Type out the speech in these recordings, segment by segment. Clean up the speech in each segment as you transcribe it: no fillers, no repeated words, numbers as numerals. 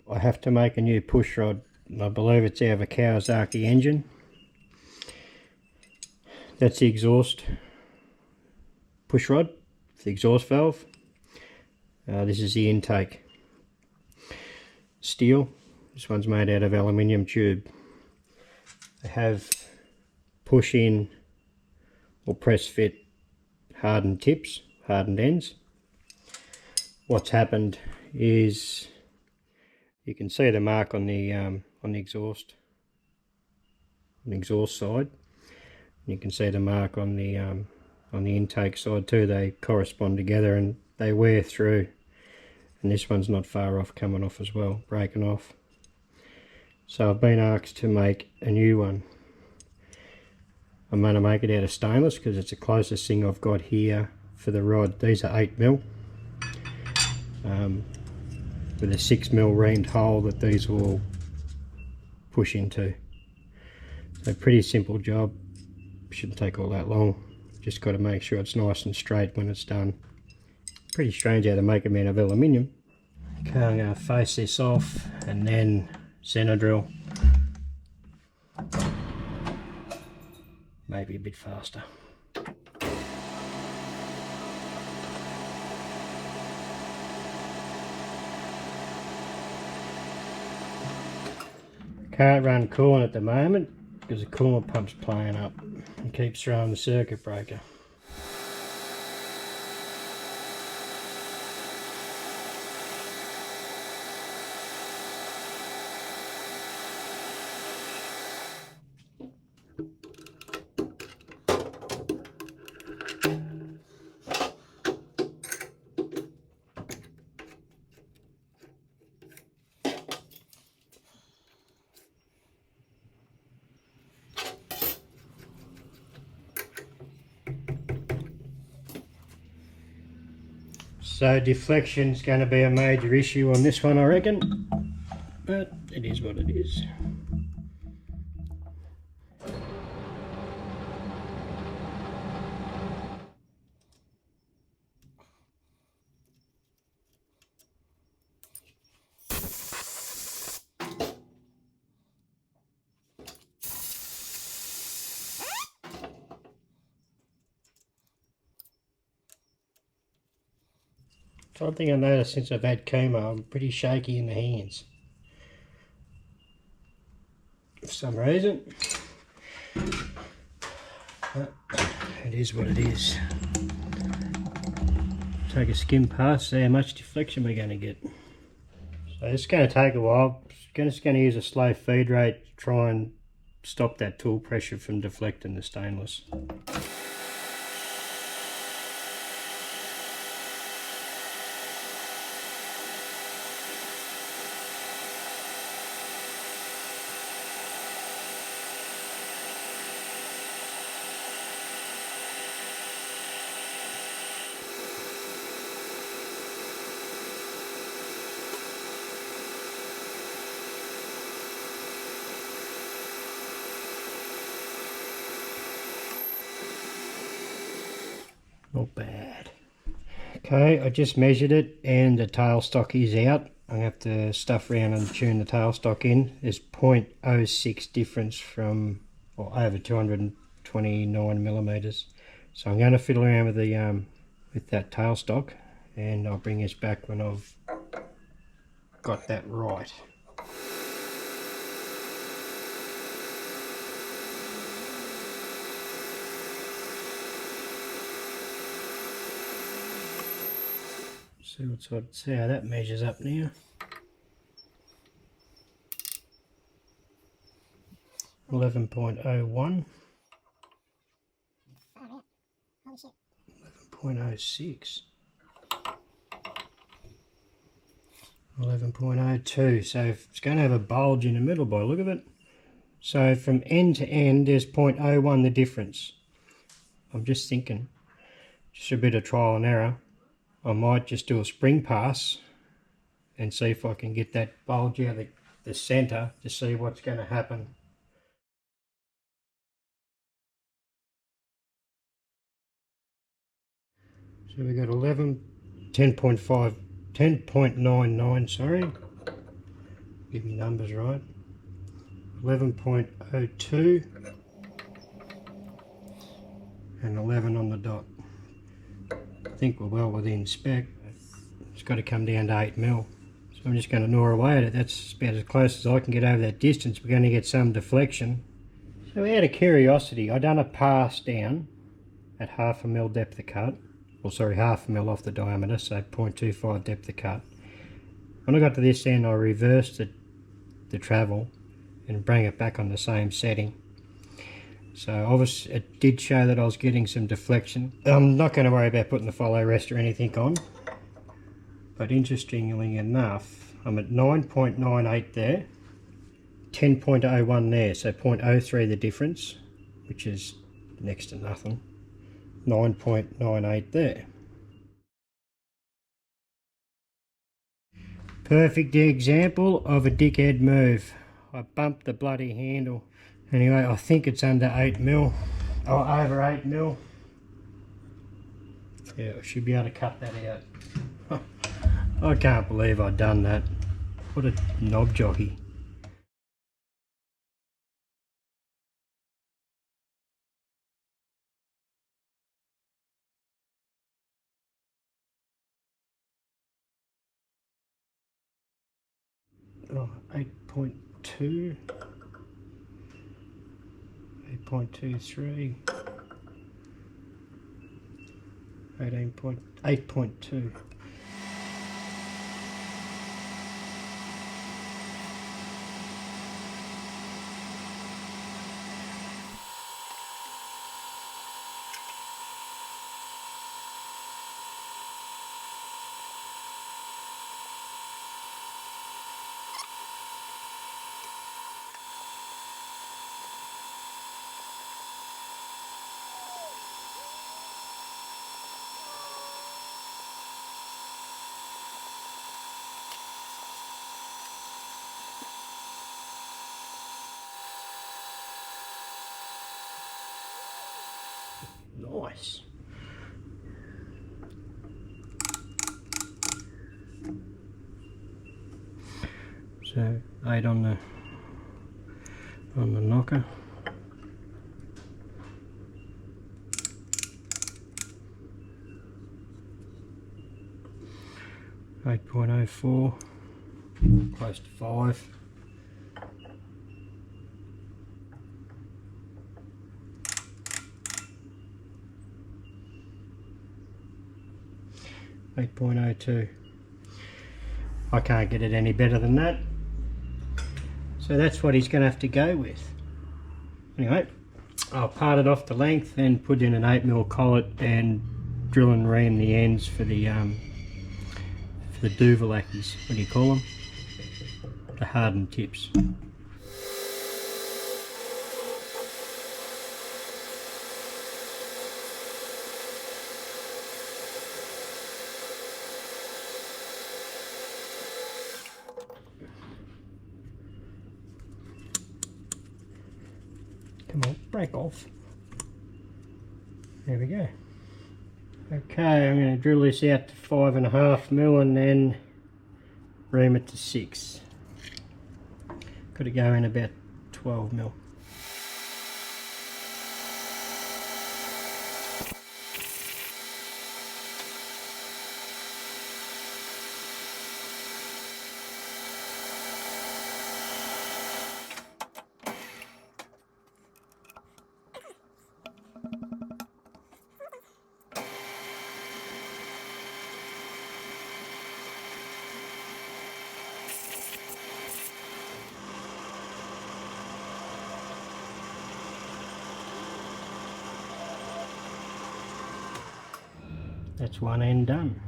I have to make a new push rod. I believe it's out of a Kawasaki engine. That's the exhaust push rod, the exhaust valve. This is the intake. Steel. This one's made out of aluminium tube. They have push in or press fit hardened tips, hardened ends. What's happened is you can see the mark on the exhaust side. You can see the mark on the intake side too. They correspond together and they wear through. And this one's not far off coming off as well, breaking off. So I've been asked to make a new one. I'm going to make it out of stainless because it's the closest thing I've got here for the rod. These are 8mm with a 6mm reamed hole that these will push into. So pretty simple job. Shouldn't take all that long. Just got to make sure it's nice and straight when it's done. Pretty strange how to make them out of aluminium. Okay, I'm going to face this off and then center drill. Maybe a bit faster. Can't run coolant at the moment because the coolant pump's playing up and keeps throwing the circuit breaker. So deflection's going to be a major issue on this one, I reckon, but it is what it is. One thing I noticed since I've had chemo, I'm pretty shaky in the hands. For some reason. But it is what it is. Take a skim pass, see how much deflection we're going to get. So it's going to take a while. Just going to use a slow feed rate to try and stop that tool pressure from deflecting the stainless. Not bad. Okay, I just measured it and the tailstock is out. I'm going to have to stuff around and tune the tailstock in. There's 0.06 difference from, or over 229 millimeters. So I'm going to fiddle around with the with that tailstock, and I'll bring this back when I've got that right. See how that measures up now. 11.01. 11.06. 11.02. So it's going to have a bulge in the middle by the look of it. So from end to end there's 0.01 the difference. I'm just thinking, just a bit of trial and error. I might just do a spring pass and see if I can get that bulge out of the center to see what's going to happen. So we got 10.99, sorry. Give me numbers right. 11.02 and 11 on the dot. I think we're well within spec. It's got to come down to 8mm. So I'm just going to gnaw away at it. That's about as close as I can get over that distance. We're going to get some deflection. So out of curiosity, I done a pass down at 1/2mm depth of cut. Well, sorry, 1/2mm off the diameter, so 0.25 depth of cut. When I got to this end, I reversed the travel and bring it back on the same setting. So obviously it did show that I was getting some deflection. I'm not going to worry about putting the follow rest or anything on, but interestingly enough, I'm at 9.98 there, 10.01 there, so 0.03 the difference, which is next to nothing. 9.98 there. Perfect example of a dickhead move. I bumped the bloody handle. Anyway, I think it's under 8mm, or over 8mm. Yeah, I should be able to cut that out. I can't believe I've done that. What a knob jockey. Oh, 8.2, 8.23, 8.2. Nice. So 8 on the knocker. .04, close to 5. .02. I can't get it any better than that. So that's what he's going to have to go with. Anyway, I'll part it off the length and put in an 8mm collet and drill and ream the ends for the Duvalakis. What do you call them? The hardened tips. Come on, break off. There we go. Okay, I'm going to drill this out to 5.5mm and then ream it to 6. Got to go in about 12mm. That's one end done.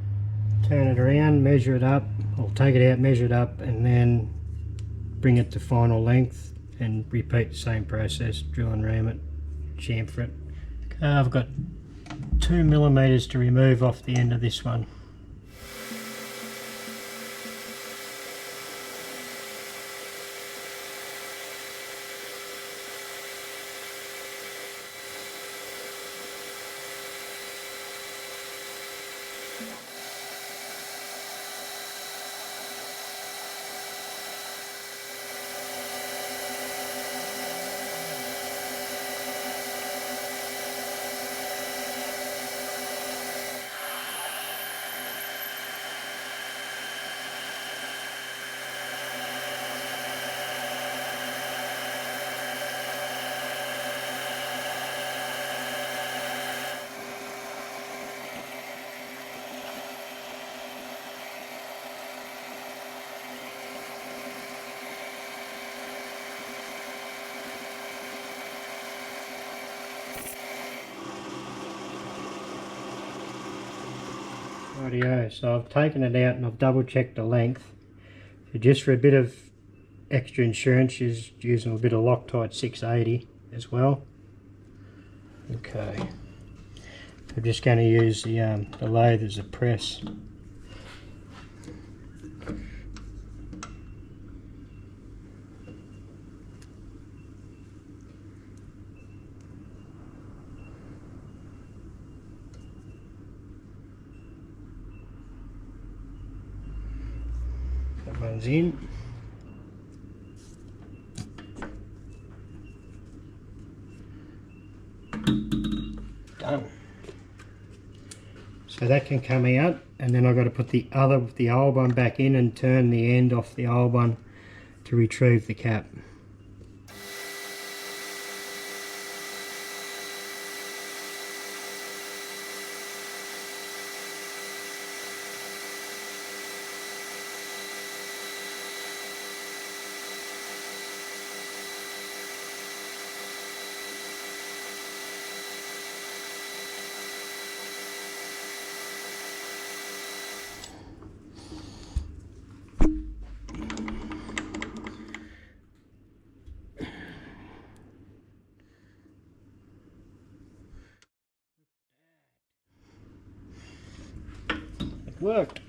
Turn it around, measure it up, or take it out, measure it up, and then bring it to final length and repeat the same process. Drill and ram it, chamfer it. Okay, I've got 2mm to remove off the end of this one. Rightio, so I've taken it out and I've double checked the length. So just for a bit of extra insurance, she's using a bit of Loctite 680 as well. Okay, I'm just going to use the lathe as a press. That one's in. Done. So that can come out, and then I've got to put the old one back in and turn the end off the old one to retrieve the cap. Worked.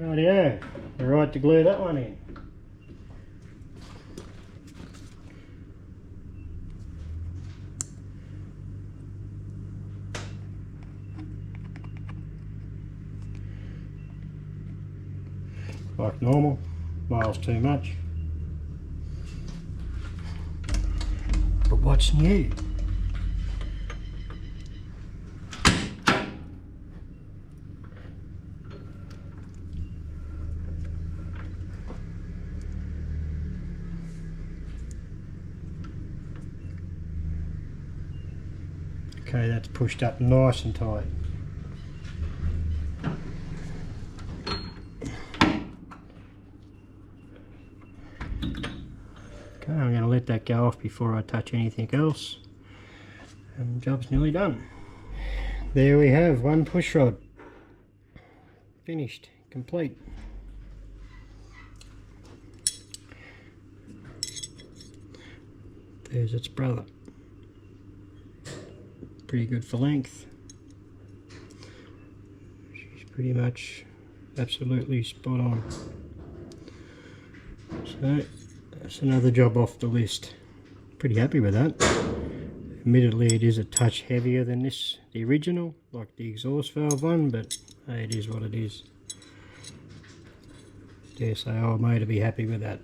Rightio, we're right to glue that one in. Like normal, miles too much. But what's new? Okay, that's pushed up nice and tight. Okay, I'm going to let that go off before I touch anything else. And the job's nearly done. There we have one push rod. Finished, complete. There's its brother. Pretty good for length. She's pretty much absolutely spot on. So that's another job off the list. Pretty happy with that. Admittedly, it is a touch heavier than this, the original, like the exhaust valve one, but hey, it is what it is. Dare say old mate to be happy with that.